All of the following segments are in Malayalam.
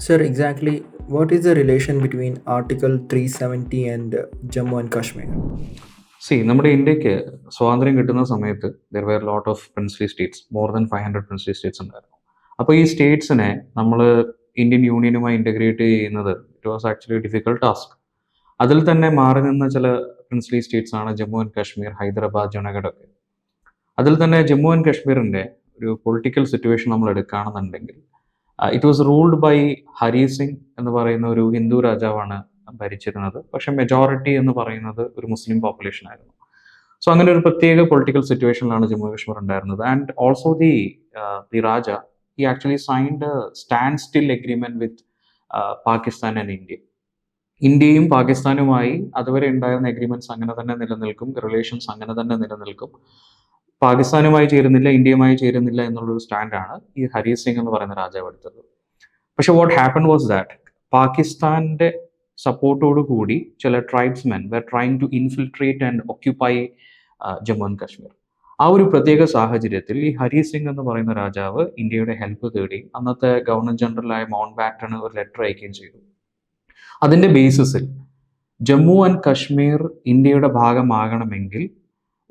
Sir, exactly what is the relation between Article 370 and Jammu and Kashmir? നമ്മുടെ ഇന്ത്യക്ക് സ്വാതന്ത്ര്യം കിട്ടുന്ന സമയത്ത് there wear lot of princely States, more than 500 princely States ഉണ്ടായിരുന്നു. അപ്പോൾ ഈ സ്റ്റേറ്റ്സിനെ നമ്മൾ ഇന്ത്യൻ യൂണിയനുമായി ഇൻ്റഗ്രേറ്റ് ചെയ്യുന്നത് it was actually difficult task. അതിൽ തന്നെ മാറി നിന്ന ചില പ്രിൻസ്ലി സ്റ്റേറ്റ്സ് ആണ് ജമ്മു ആൻഡ് കാശ്മീർ, ഹൈദരാബാദ്, ജുനാഗഡ് ഒക്കെ. അതിൽ തന്നെ ജമ്മു ആൻഡ് കാശ്മീരിൻ്റെ ഒരു പൊളിറ്റിക്കൽ സിറ്റുവേഷൻ നമ്മൾ എടുക്കുകയാണെന്നുണ്ടെങ്കിൽ it was ruled by Hari Singh എന്ന് പറയുന്ന ഒരു ഹിന്ദു രാജാവാണ് ഭരിച്ചിരുന്നത്. പക്ഷെ മെജോറിറ്റി എന്ന് പറയുന്നത് ഒരു മുസ്ലിം പോപ്പുലേഷൻ ആയിരുന്നു. സോ അങ്ങനെ ഒരു പ്രത്യേക പൊളിറ്റിക്കൽ സിറ്റുവേഷനിലാണ് ജമ്മു കാശ്മീർ ഉണ്ടായിരുന്നത്. And also the Raja he actually signed stand still agreement with Pakistan and India. ഇന്ത്യയും പാകിസ്ഥാനുമായി അതുവരെ ഉണ്ടായിരുന്ന എഗ്രിമെന്റ്സ് അങ്ങനെ തന്നെ നിലനിൽക്കും, റിലേഷൻസ് അങ്ങനെ തന്നെ നിലനിൽക്കും. പാകിസ്ഥാനുമായി ചേരുന്നില്ല, ഇന്ത്യയുമായി ചേരുന്നില്ല എന്നുള്ളൊരു സ്റ്റാൻഡാണ് ഈ ഹരി സിംഗ് എന്ന് പറയുന്ന രാജാവ് എടുത്തത്. പക്ഷെ വാട്ട് ഹാപ്പൻ വാസ് ദാറ്റ് പാകിസ്ഥാന്റെ സപ്പോർട്ടോടു കൂടി ചില tribesmen were trying to infiltrate and occupy Jammu and Kashmir. ആ ഒരു പ്രത്യേക സാഹചര്യത്തിൽ ഈ ഹരി സിംഗ് എന്ന് പറയുന്ന രാജാവ് ഇന്ത്യയുടെ ഹെൽപ്പ് തേടി അന്നത്തെ ഗവർണർ ജനറലായ മൗണ്ട് ബാറ്റന് ഒരു ലെറ്റർ അയക്കുകയും ചെയ്തു. അതിന്റെ ബേസിസിൽ ജമ്മു ആൻഡ് കാശ്മീർ ഇന്ത്യയുടെ ഭാഗമാകണമെങ്കിൽ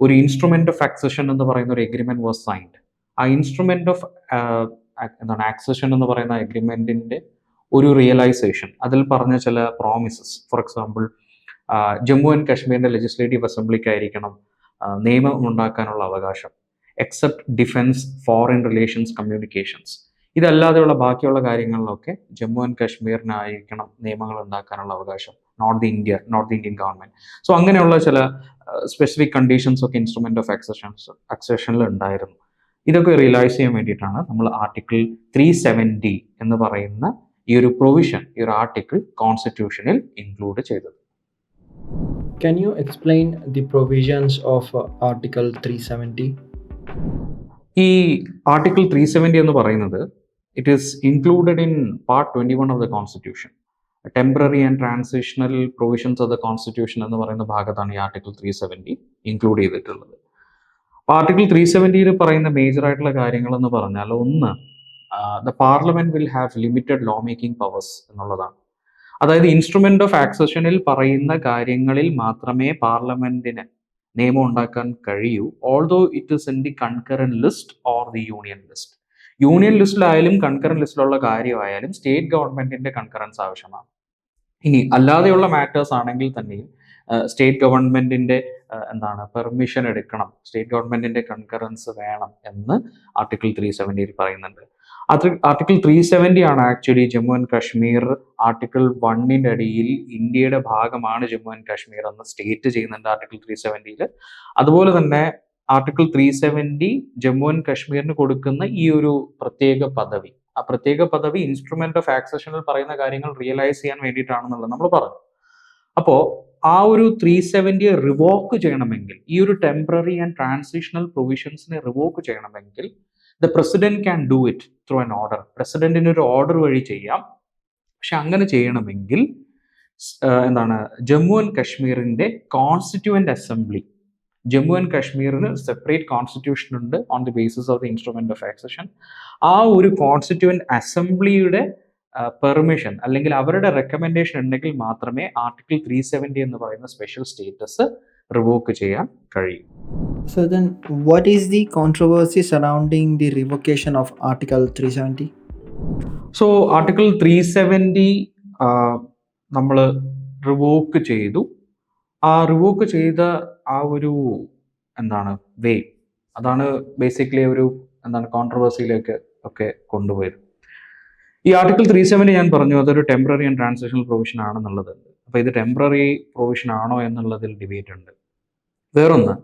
ഒരു ഇൻസ്ട്രുമെന്റ് ഓഫ് ആക്സഷൻ എന്ന് പറയുന്ന ഒരു എഗ്രിമെന്റ് വാസ് സൈൻഡ്. ആ ഇൻസ്ട്രുമെന്റ് ഓഫ് ആക്സഷൻ എന്ന് പറയുന്ന എഗ്രിമെന്റിന്റെ ഒരു റിയലൈസേഷൻ, അതിൽ പറഞ്ഞ ചില promises, for example Jammu and കാശ്മീരിന്റെ ലെജിസ്ലേറ്റീവ് അസംബ്ലിക്കായിരിക്കണം നിയമം ഉണ്ടാക്കാനുള്ള അവകാശം, except defence, foreign relations, communications. ഇതല്ലാതെയുള്ള ബാക്കിയുള്ള കാര്യങ്ങളിലൊക്കെ ജമ്മു ആൻഡ് കാശ്മീരിനായിരിക്കണം നിയമങ്ങൾ ഉണ്ടാക്കാനുള്ള അവകാശം, not the Indian government. So അങ്ങനെയുള്ള ചില സ്പെസിഫിക് കണ്ടീഷൻസ് ഒക്കെ ഇൻസ്ട്രുമെന്റ് ഓഫ് അക്സഷനിൽ ഉണ്ടായിരുന്നു. ഇതൊക്കെ റിയലൈസ് ചെയ്യാൻ വേണ്ടിയിട്ടാണ് നമ്മൾ ആർട്ടിക്കിൾ 370 എന്ന് പറയുന്ന ഈ ഒരു പ്രൊവിഷൻ, ഈ ഒരു ആർട്ടിക്കിൾ കോൺസ്റ്റിറ്റ്യൂഷനിൽ ഇൻക്ലൂഡ് ചെയ്തത്. Can you explain the provisions of Article 370? ഈ ആർട്ടിക്കിൾ 370 എന്ന് പറയുന്നത് it is included in part 21 of the constitution. Temporary and transitional provisions of the constitution എന്ന് പറയുന്ന ഭാഗത്താണ് ഈ ആർട്ടിക്കിൾ 370 ഇൻക്ലൂഡ് ചെയ്തിട്ടുള്ളത്. ആർട്ടിക്കിൾ 370 പറയുന്ന മേജർ ആയിട്ടുള്ള കാര്യങ്ങൾ എന്ന് പറഞ്ഞാൽ, ഒന്ന്, the parliament will have limited law making powers എന്നുള്ളതാണ്. അതായത് ഇൻസ്ട്രുമെന്റ് ഓഫ് ആക്സഷനിൽ പറയുന്ന കാര്യങ്ങളിൽ മാത്രമേ പാർലമെന്റിന് നിയമം ഉണ്ടാക്കാൻ കഴിയൂ, although it is in the concurrent list or the union list. Union ലിസ്റ്റിലായാലും കൺകറന്റ് ലിസ്റ്റിലുള്ള കാര്യമായാലും സ്റ്റേറ്റ് ഗവൺമെന്റിന്റെ കൺകറൻസ് ആവശ്യമാണ്. ഇനി അല്ലാതെയുള്ള മാറ്റേഴ്സ് ആണെങ്കിൽ തന്നെയും സ്റ്റേറ്റ് ഗവൺമെന്റിന്റെ പെർമിഷൻ എടുക്കണം, സ്റ്റേറ്റ് ഗവൺമെന്റിന്റെ കൺകറൻസ് വേണം എന്ന് ആർട്ടിക്കിൾ 370 പറയുന്നുണ്ട്. ആർട്ടിക്കിൾ 370 ആണ് actually Jammu and Kashmir article 1 അടിയിൽ ഇന്ത്യയുടെ ഭാഗമാണ് ജമ്മു ആൻഡ് കാശ്മീർ എന്ന് സ്റ്റേറ്റ് ചെയ്യുന്നുണ്ട് ആർട്ടിക്കിൾ 370. അതുപോലെ തന്നെ ആർട്ടിക്കിൾ 370 ജമ്മു ആൻഡ് കാശ്മീരിന് കൊടുക്കുന്ന ഈ ഒരു പ്രത്യേക പദവി, ആ പ്രത്യേക പദവി ഇൻസ്ട്രുമെന്റ് ഓഫ് ആക്സഷനിൽ പറയുന്ന കാര്യങ്ങൾ റിയലൈസ് ചെയ്യാൻ വേണ്ടിയിട്ടാണെന്നുള്ളത് നമ്മൾ പറഞ്ഞു. അപ്പോ ആ ഒരു 370 റിവോക്ക് ചെയ്യണമെങ്കിൽ, ഈ ഒരു ടെമ്പററി ആൻഡ് ട്രാൻസിഷണൽ പ്രൊവിഷൻസിനെ റിവോക്ക് ചെയ്യണമെങ്കിൽ the president can do it through an order. പ്രസിഡന്റിന് ഒരു ഓർഡർ വഴി ചെയ്യാം. പക്ഷെ അങ്ങനെ ചെയ്യണമെങ്കിൽ ജമ്മു ആൻഡ് കാശ്മീരിന്റെ കോൺസ്റ്റിറ്റ്യൂവന്റ് അസംബ്ലി, ജമ്മു ആൻഡ് കാശ്മീരിന് സെപ്പറേറ്റ് കോൺസ്റ്റിറ്റ്യൂഷൻ ഉണ്ട് on the basis of the instrument of accession. ആ ഒരു കോൺസ്റ്റിറ്റ്യൂവന്റ് അസംബ്ലിയുടെ പെർമിഷൻ അല്ലെങ്കിൽ അവരുടെ റെക്കമെൻഡേഷൻ ഉണ്ടെങ്കിൽ മാത്രമേ ആർട്ടിക്കിൾ 370 എന്ന് പറയുന്ന സ്പെഷ്യൽ സ്റ്റേറ്റസ് റിവോക്ക് ചെയ്യാൻ കഴിയും. So then, what is the controversy surrounding the revocation of Article 370? So article 370 നമ്മൾ റിവോക്ക് ചെയ്തു. ആ റിവോക്ക് ചെയ്ത ആ ഒരു വേ, അതാണ് ബേസിക്കലി ഒരു കോൺട്രവേഴ്സിയിലേക്ക് ഒക്കെ കൊണ്ടുപോയത്. ഈ ആർട്ടിക്കിൾ 370 ഞാൻ പറഞ്ഞു അതൊരു ടെമ്പററി ആൻഡ് ട്രാൻസിഷണൽ പ്രൊവിഷൻ ആണെന്നുള്ളത്. അപ്പോൾ ഇത് ടെമ്പററി പ്രൊവിഷൻ ആണോ എന്നുള്ളതിൽ ഡിബേറ്റ് ഉണ്ട്. വേറൊന്ന്,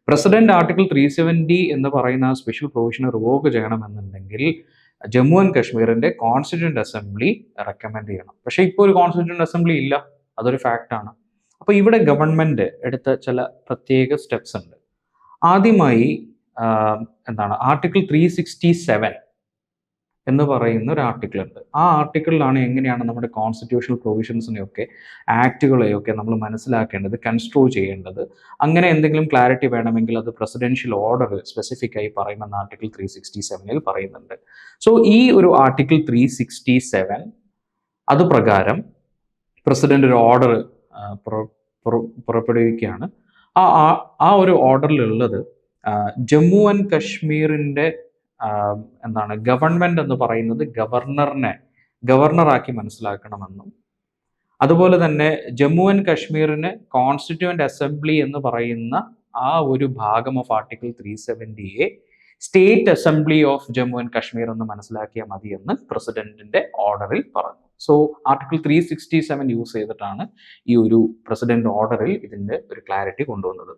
പ്രസിഡന്റ് ആർട്ടിക്കിൾ 370 എന്ന് പറയുന്ന സ്പെഷ്യൽ പ്രൊവിഷനെ റിവോക്ക് ചെയ്യണമെന്നുണ്ടെങ്കിൽ ജമ്മു ആൻഡ് കാശ്മീരിന്റെ കോൺസ്റ്റിറ്റ്യൂവന്റ് അസംബ്ലി റെക്കമെൻഡ് ചെയ്യണം. പക്ഷേ ഇപ്പോൾ ഒരു കോൺസ്റ്റിറ്റ്യൂവന്റ് അസംബ്ലി ഇല്ല, അതൊരു ഫാക്റ്റാണ്. അപ്പോൾ ഇവിടെ ഗവൺമെന്റ് എടുത്ത ചില പ്രത്യേക സ്റ്റെപ്സ് ഉണ്ട്. ആദ്യമായി ആർട്ടിക്കിൾ 367 എന്ന് പറയുന്ന ഒരു ആർട്ടിക്കിൾ ഉണ്ട്. ആ ആർട്ടിക്കിളിലാണ് എങ്ങനെയാണ് നമ്മുടെ കോൺസ്റ്റിറ്റ്യൂഷണൽ പ്രൊവിഷൻസിനെയൊക്കെ ആക്റ്റുകളെയൊക്കെ നമ്മൾ മനസ്സിലാക്കേണ്ടത്, കൺസ്ട്രോ ചെയ്യേണ്ടത്. അങ്ങനെ എന്തെങ്കിലും ക്ലാരിറ്റി വേണമെങ്കിൽ അത് പ്രസിഡൻഷ്യൽ ഓർഡർ സ്പെസിഫിക് ആയി പറയുമെന്ന് ആർട്ടിക്കിൾ 367 പറയുന്നുണ്ട്. സോ ഈ ഒരു ആർട്ടിക്കിൾ 367 അതുപ്രകാരം പ്രസിഡന്റ് ഒരു ഓർഡർ പുറപ്പെടുവിക്കുകയാണ്. ആ ആ- ആ ഒരു ഓർഡറിലുള്ളത് ജമ്മു ആൻഡ് കശ്മീരിന്റെ എന്താണ് ഗവൺമെന്റ് എന്ന് പറയുന്നത് ഗവർണറാക്കി മനസ്സിലാക്കണമെന്നും, അതുപോലെ തന്നെ ജമ്മു ആൻഡ് കശ്മീരിന് കോൺസ്റ്റിറ്റ്യൂവന്റ് അസംബ്ലി എന്ന് പറയുന്ന ആ ഒരു ഭാഗം of article 370 state assembly of Jammu and Kashmir എന്ന് മനസ്സിലാക്കിയാൽ മതി എന്ന് പ്രസിഡന്റിന്റെ ഓർഡറിൽ പറഞ്ഞു. സോ ആർട്ടിക്കിൾ 367 യൂസ് ചെയ്തിട്ടാണ് ഈ ഒരു പ്രസിഡന്റ് ഓർഡറിൽ ഇതിന്റെ ഒരു ക്ലാരിറ്റി കൊണ്ടുവന്നത്.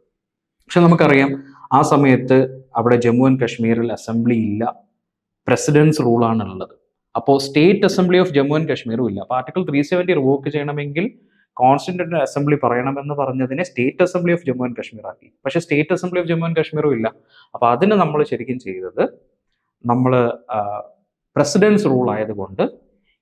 പക്ഷെ നമുക്കറിയാം ആ സമയത്ത് അവിടെ ജമ്മു ആൻഡ് കശ്മീരിൽ അസംബ്ലി ഇല്ല, പ്രസിഡൻസ് റൂളാണ് ഉള്ളത്. അപ്പോൾ state assembly of Jammu and കശ്മീരും ഇല്ല. അപ്പോൾ ആർട്ടിക്കിൾ 370 റിവോക്ക് ചെയ്യണമെങ്കിൽ കോൺസ്റ്റിറ്റ്യൂന്റ് അസംബ്ലി പറയണമെന്ന് പറഞ്ഞതിനെ state assembly of Jammu and Kashmir ആക്കി. പക്ഷെ state assembly of Jammu and കശ്മീരും ഇല്ല. അപ്പോൾ അതിന് നമ്മൾ ശരിക്കും ചെയ്തത്, നമ്മൾ പ്രസിഡൻസ് റൂൾ ആയതുകൊണ്ട്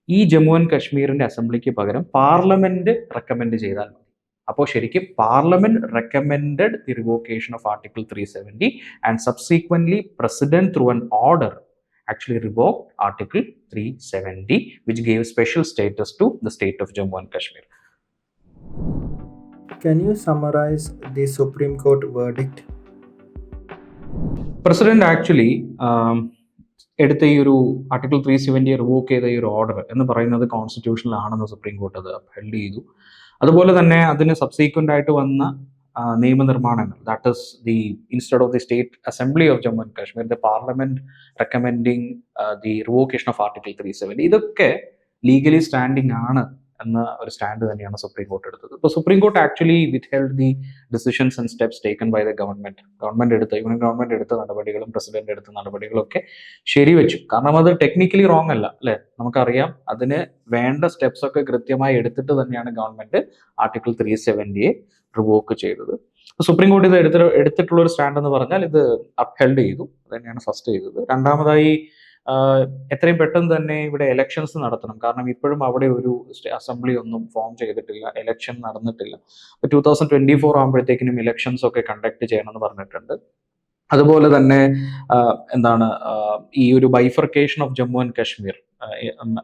ഈ ജമ്മു ആൻഡ് കശ്മീരിന്റെ അസംബ്ലിക്ക് പകരം പാർലമെന്റ് റെക്കമെൻഡ് ചെയ്താൽ മതി. അപ്പോൾ ശരിക്കും parliament recommended the revocation of article 370 and subsequently president through an order actually revoked Article 370, which gave special status to the state of Jammu and Kashmir. Can you summarize the Supreme Court verdict? President actually എടുത്ത ഈ ഒരു ആർട്ടിക്കിൾ 370 റിവോക്ക് ചെയ്ത ഈ ഒരു ഓർഡർ എന്ന് പറയുന്നത് കോൺസ്റ്റിറ്റ്യൂഷണൽ ആണെന്ന് സുപ്രീം കോർട്ട് അത് അപ്ഹെൽഡ് ചെയ്തു. അതുപോലെ തന്നെ അതിന് സബ്സീക്വന്റ് ആയിട്ട് വന്ന നിയമനിർമ്മാണങ്ങൾ, that is the instead of the state assembly of Jammu and Kashmir, the parliament recommending the revocation of article 370, ഇതൊക്കെ ലീഗലി സ്റ്റാൻഡിംഗ് ആണ് എന്ന ഒരു സ്റ്റാൻഡ് തന്നെയാണ് സുപ്രീം കോർട്ട് എടുത്തത്. ഇപ്പോൾ supreme court actually withheld the decisions and steps taken by the union government എടുത്ത നടപടികളും പ്രസിഡന്റ് എടുത്ത നടപടികളും ഒക്കെ ശരിവെച്ചു. കാരണം അത് ടെക്നിക്കലി റോങ് അല്ല, അല്ലെ? നമുക്കറിയാം അതിന് വേണ്ട സ്റ്റെപ്സ് ഒക്കെ കൃത്യമായി എടുത്തിട്ട് തന്നെയാണ് ഗവൺമെന്റ് ആർട്ടിക്കിൾ 370 റിവോക്ക് ചെയ്തത്. സുപ്രീം കോടതി ഇത് എടുത്തിട്ടുള്ള ഒരു സ്റ്റാൻഡ് എന്ന് പറഞ്ഞാൽ ഇത് അപ്ഹെൽഡ് ചെയ്തു. അത് തന്നെയാണ് ഫസ്റ്റ് ചെയ്തത്. രണ്ടാമതായി എത്രയും പെട്ടെന്ന് തന്നെ ഇവിടെ എലക്ഷൻസ് നടത്തണം. കാരണം ഇപ്പോഴും അവിടെ ഒരു അസംബ്ലി ഒന്നും ഫോം ചെയ്തിട്ടില്ല, എലക്ഷൻ നടന്നിട്ടില്ല. 2024 ആകുമ്പോഴത്തേക്കിനും ഇലക്ഷൻസ് ഒക്കെ കണ്ടക്ട് ചെയ്യണമെന്ന് പറഞ്ഞിട്ടുണ്ട്. അതുപോലെ തന്നെ എന്താണ് ഈ ഒരു bifurcation of Jammu and Kashmir,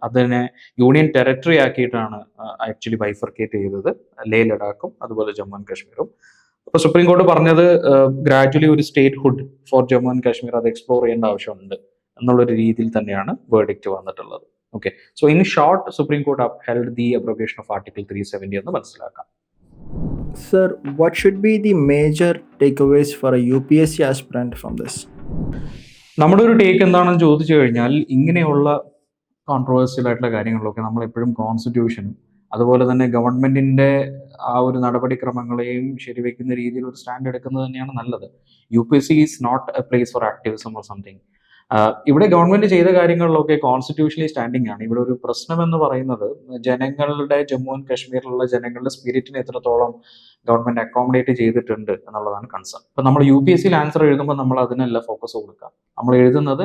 അതിനെ യൂണിയൻ ടെറിട്ടറി ആക്കിയിട്ടാണ് ആക്ച്വലി ബൈഫർക്കേറ്റ് ചെയ്തത്, ലേ ലഡാക്കും അതുപോലെ ജമ്മു ആൻഡ് കാശ്മീരും. അപ്പൊ സുപ്രീം കോർട്ട് പറഞ്ഞത് ഗ്രാജുവലി ഒരു statehood for Jammu and Kashmir അത് എക്സ്പ്ലോർ ചെയ്യേണ്ട ആവശ്യമുണ്ട് എന്നുള്ളൊരു രീതിയിൽ തന്നെയാണ് വേർഡിക്റ്റ് വന്നിട്ടുള്ളത്. Okay, so in short supreme court upheld the abrogation of article 370 എന്ന് മനസ്സിലാക്കാം. Sir, what should be the major takeaways for a UPSC aspirant from this? നമ്മുടെ ഒരു ടേക്ക് എന്താണെന്ന് ചോദിച്ചു കഴിഞ്ഞാൽ, ഇങ്ങനെയുള്ള കോൺട്രവേഴ്സ്യൽ ആയിട്ടുള്ള കാര്യങ്ങളിലൊക്കെ നമ്മൾ എപ്പോഴും കോൺസ്റ്റിറ്റ്യൂഷനും അതുപോലെ തന്നെ ഗവൺമെന്റിന്റെ ആ ഒരു നടപടിക്രമങ്ങളെയും ശരിവെക്കുന്ന രീതിയിൽ ഒരു സ്റ്റാൻഡ് എടുക്കുന്നത് തന്നെയാണ് നല്ലത്. UPSC is not a place for activism or something. ഇവിടെ ഗവൺമെന്റ് ചെയ്ത കാര്യങ്ങളിലൊക്കെ കോൺസ്റ്റിറ്റ്യൂഷണലി സ്റ്റാൻഡിംഗ് ആണ്. ഇവിടെ ഒരു പ്രശ്നം എന്ന് പറയുന്നത് ജനങ്ങളുടെ, ജമ്മു ആൻഡ് കാശ്മീരിലുള്ള ജനങ്ങളുടെ സ്പിരിറ്റിനെ എത്രത്തോളം ഗവൺമെന്റ് അക്കോമഡേറ്റ് ചെയ്തിട്ടുണ്ട് എന്നുള്ളതാണ് കൺസേൺ. ഇപ്പൊ നമ്മൾ UPSC ആൻസർ എഴുതുമ്പോൾ നമ്മൾ അതിനല്ല ഫോക്കസ് കൊടുക്കുക. നമ്മൾ എഴുതുന്നത്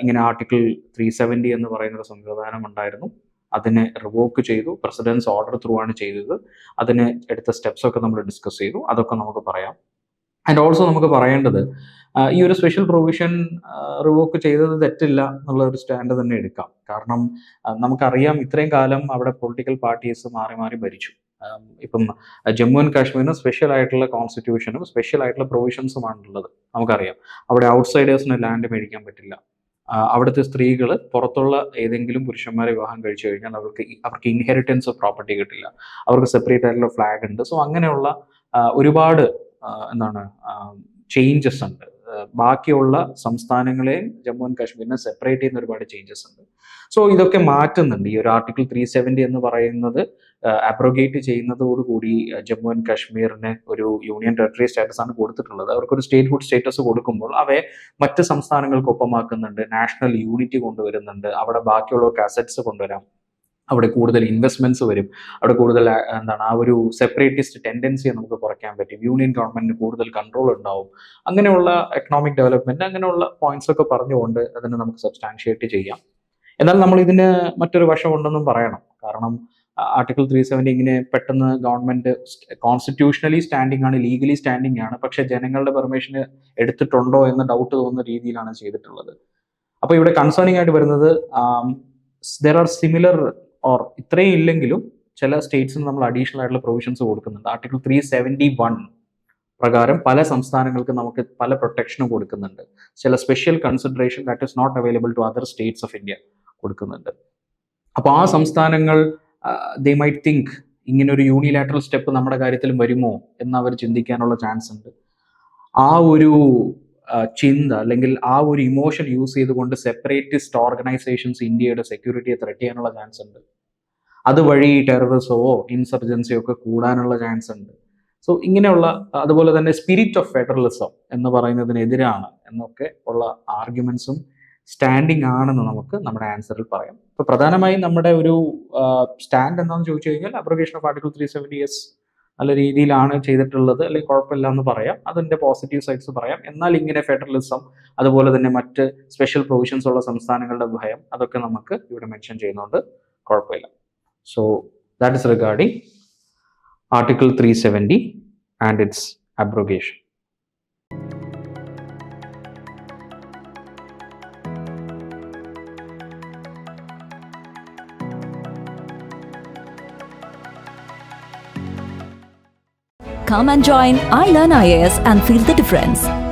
ഇങ്ങനെ ആർട്ടിക്കിൾ 370 എന്ന് പറയുന്ന ഒരു സംവിധാനം ഉണ്ടായിരുന്നു, അതിനെ റിവോക്ക് ചെയ്തു, പ്രസിഡൻസ് ഓർഡർ ത്രൂ ആണ് ചെയ്തത്, അതിന് എടുത്ത സ്റ്റെപ്സ് ഒക്കെ നമ്മൾ ഡിസ്കസ് ചെയ്തു, അതൊക്കെ നമുക്ക് പറയാം. ആൻഡ് ഓൾസോ നമുക്ക് പറയേണ്ടത് ഈ ഒരു സ്പെഷ്യൽ പ്രൊവിഷൻ റിവോക്ക് ചെയ്തത് തെറ്റില്ല എന്നുള്ള ഒരു സ്റ്റാൻഡ് തന്നെ എടുക്കാം. കാരണം നമുക്കറിയാം ഇത്രയും കാലം അവിടെ പൊളിറ്റിക്കൽ പാർട്ടീസ് മാറി മാറി ഭരിച്ചു. ഇപ്പം ജമ്മു ആൻഡ് കാശ്മീരിന് സ്പെഷ്യൽ ആയിട്ടുള്ള കോൺസ്റ്റിറ്റ്യൂഷനും സ്പെഷ്യൽ ആയിട്ടുള്ള പ്രൊവിഷൻസുമാണുള്ളത്. നമുക്കറിയാം അവിടെ ഔട്ട്സൈഡേഴ്സിന് ലാൻഡ് മേടിക്കാൻ പറ്റില്ല, അവിടുത്തെ സ്ത്രീകൾ പുറത്തുള്ള ഏതെങ്കിലും പുരുഷന്മാരെ വിവാഹം കഴിച്ചു കഴിഞ്ഞാൽ അവർക്ക് ഇൻഹെറിറ്റൻസ് ഓഫ് പ്രോപ്പർട്ടി കിട്ടില്ല, അവർക്ക് സെപ്പറേറ്റ് ആയിട്ടുള്ള ഫ്ലാഗ് ഉണ്ട്. സോ അങ്ങനെയുള്ള ഒരുപാട് എന്താണ് ചേഞ്ചസ് ഉണ്ട്. ബാക്കിയുള്ള സംസ്ഥാനങ്ങളെയും ജമ്മു ആൻഡ് കാശ്മീരിനെ സെപ്പറേറ്റ് ചെയ്യുന്ന ഒരുപാട് ചേഞ്ചസ് ഉണ്ട്. സോ ഇതൊക്കെ മാറ്റുന്നുണ്ട്. ഈ ഒരു ആർട്ടിക്കിൾ 370 എന്ന് പറയുന്നത് അബ്രോഗേറ്റ് ചെയ്യുന്നതോടുകൂടി ജമ്മു ആൻഡ് കാശ്മീരിന് ഒരു യൂണിയൻ ടെറിട്ടറി സ്റ്റാറ്റസ് ആണ് കൊടുത്തിട്ടുള്ളത്. അവർക്കൊരു സ്റ്റേറ്റ് ഹുഡ് സ്റ്റാറ്റസ് കൊടുക്കുമ്പോൾ അവയെ മറ്റ് സംസ്ഥാനങ്ങൾക്ക് ഒപ്പമാക്കുന്നുണ്ട്, നാഷണൽ യൂണിറ്റി കൊണ്ടുവരുന്നുണ്ട്, അവിടെ ബാക്കിയുള്ളവർക്ക് അസറ്റ്സ് കൊണ്ടുവരാം, അവിടെ കൂടുതൽ ഇൻവെസ്റ്റ്മെന്റ്സ് വരും, അവിടെ കൂടുതൽ എന്താണ് ആ ഒരു സെപ്പറേറ്റിസ്റ്റ് ടെൻഡൻസിയെ നമുക്ക് കുറയ്ക്കാൻ പറ്റും, യൂണിയൻ ഗവൺമെന്റിന് കൂടുതൽ കൺട്രോൾ ഉണ്ടാവും. അങ്ങനെയുള്ള എക്കണോമിക് ഡെവലപ്മെന്റ്, അങ്ങനെയുള്ള പോയിന്റ്സ് ഒക്കെ പറഞ്ഞുകൊണ്ട് അതിനെ നമുക്ക് സബ്സ്റ്റാൻഷിയേറ്റ് ചെയ്യാം. എന്നാൽ നമ്മൾ ഇതിന് മറ്റൊരു വശം ഉണ്ടെന്നും പറയണം. കാരണം ആർട്ടിക്കിൾ 370 ഇങ്ങനെ പെട്ടെന്ന് ഗവൺമെന്റ് കോൺസ്റ്റിറ്റ്യൂഷണലി സ്റ്റാൻഡിംഗ് ആണ്, ലീഗലി സ്റ്റാൻഡിംഗ് ആണ്, പക്ഷെ ജനങ്ങളുടെ പെർമിഷൻ എടുത്തിട്ടുണ്ടോ എന്ന് ഡൗട്ട് തോന്നുന്ന രീതിയിലാണ് ചെയ്തിട്ടുള്ളത്. അപ്പൊ ഇവിടെ കൺസേണിംഗ് ആയിട്ട് വരുന്നത് there are similar ഓർ ഇത്രയും ഇല്ലെങ്കിലും ചില സ്റ്റേറ്റ്സിന് നമ്മൾ അഡീഷണൽ ആയിട്ടുള്ള പ്രൊവിഷൻസ് കൊടുക്കുന്നുണ്ട്. ആർട്ടിക്കിൾ 371 പ്രകാരം പല സംസ്ഥാനങ്ങൾക്ക് നമുക്ക് പല പ്രൊട്ടക്ഷനും കൊടുക്കുന്നുണ്ട്. ചില special consideration that is not available to other states of India കൊടുക്കുന്നുണ്ട്. അപ്പോൾ ആ സംസ്ഥാനങ്ങൾ ദേ മൈറ്റ് തിങ്ക് ഇങ്ങനെ ഒരു യൂണിലാറ്ററൽ സ്റ്റെപ്പ് നമ്മുടെ കാര്യത്തിലും വരുമോ എന്ന് അവർ ചിന്തിക്കാനുള്ള ചാൻസ് ഉണ്ട്. ആ ഒരു ചിന്ത അല്ലെങ്കിൽ ആ ഒരു ഇമോഷൻ യൂസ് ചെയ്തുകൊണ്ട് സെപ്പറേറ്റിസ്റ്റ് ഓർഗനൈസേഷൻസ് ഇന്ത്യയുടെ സെക്യൂരിറ്റിയെ ത്രെറ്റ് ചെയ്യാനുള്ള ചാൻസ് ഉണ്ട്. അതുവഴി ടെററിസമോ ഇൻസർജൻസിയോ ഒക്കെ കൂടാനുള്ള ചാൻസ് ഉണ്ട്. സോ ഇങ്ങനെയുള്ള, അതുപോലെ തന്നെ സ്പിരിറ്റ് ഓഫ് ഫെഡറലിസം എന്ന് പറയുന്നതിനെതിരാണ് എന്നൊക്കെ ഉള്ള ആർഗ്യുമെന്റ്സും സ്റ്റാൻഡിങ് ആണെന്ന് നമുക്ക് നമ്മുടെ ആൻസറിൽ പറയാം. ഇപ്പൊ പ്രധാനമായും നമ്മുടെ ഒരു സ്റ്റാൻഡ് എന്താണെന്ന് ചോദിച്ചു കഴിഞ്ഞാൽ അബ്രോഗേഷൻ ഓഫ് ആർട്ടിക്കിൾ 370 നല്ല രീതിയിലാണ് ചെയ്തിട്ടുള്ളത്, അല്ലെങ്കിൽ കുഴപ്പമില്ല എന്ന് പറയാം. അതിന്റെ പോസിറ്റീവ് സൈഡ്സ് പറയാം. എന്നാൽ ഇങ്ങനെ ഫെഡറലിസം, അതുപോലെ തന്നെ മറ്റ് സ്പെഷ്യൽ പ്രൊവിഷൻസ് ഉള്ള സംസ്ഥാനങ്ങളുടെ ഭയം, അതൊക്കെ നമുക്ക് ഇവിടെ മെൻഷൻ ചെയ്യുന്നുണ്ട്, കുഴപ്പമില്ല. So that is regarding article 370 and its abrogation. Come and join iLearn IAS and feel the difference.